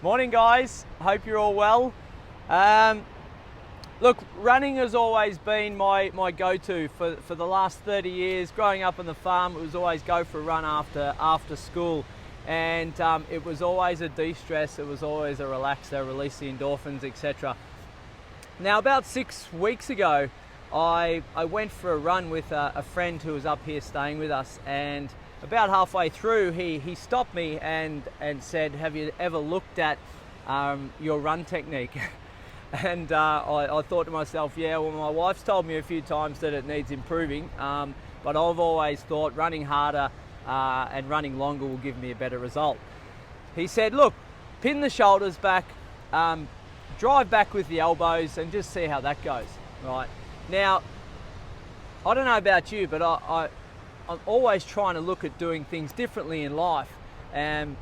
Morning guys, hope you're all well. Look, running has always been my go-to for the last 30 years. Growing up on the farm, it was always go for a run after school, and it was always a de-stress, it was always a relaxer, release the endorphins, etc. Now about 6 weeks ago, I went for a run with a friend who was up here staying with us, and about halfway through he stopped me and said, "Have you ever looked at your run technique?" And I thought to myself, yeah, well, my wife's told me a few times that it needs improving, but I've always thought running harder and running longer will give me a better result. He said, look, pin the shoulders back, drive back with the elbows and just see how that goes. Right. Now, I don't know about you, but I'm always trying to look at doing things differently in life,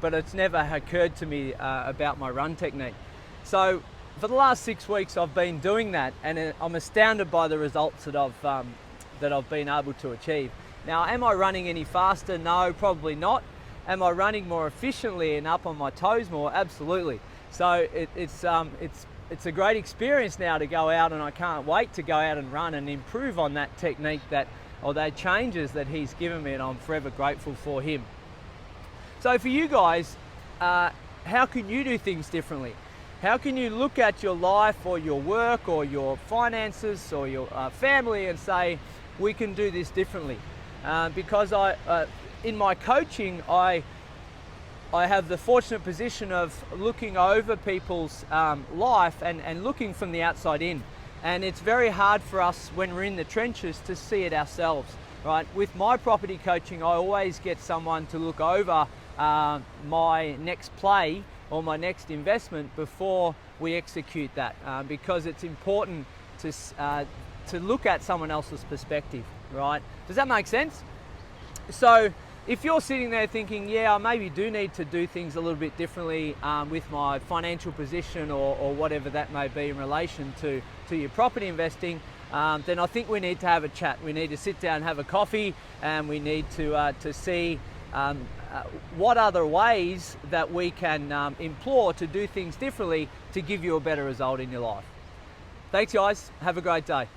but it's never occurred to me about my run technique. So for the last 6 weeks, I've been doing that, and I'm astounded by the results that I've been able to achieve. Now, am I running any faster? No, probably not. Am I running more efficiently and up on my toes more? Absolutely. So it's a great experience now to go out, and I can't wait to go out and run and improve on that technique or those changes that he's given me, and I'm forever grateful for him. So for you guys, how can you do things differently? How can you look at your life or your work or your finances or your family and say, we can do this differently? Because in my coaching, I have the fortunate position of looking over people's life and looking from the outside in. And it's very hard for us when we're in the trenches to see it ourselves, right? With my property coaching, I always get someone to look over my next play or my next investment before we execute that, because it's important to look at someone else's perspective, right? Does that make sense? So if you're sitting there thinking, yeah, I maybe do need to do things a little bit differently with my financial position or whatever that may be in relation to your property investing, then I think we need to have a chat. We need to sit down and have a coffee, and we need to see what other ways that we can implore to do things differently to give you a better result in your life. Thanks guys, have a great day.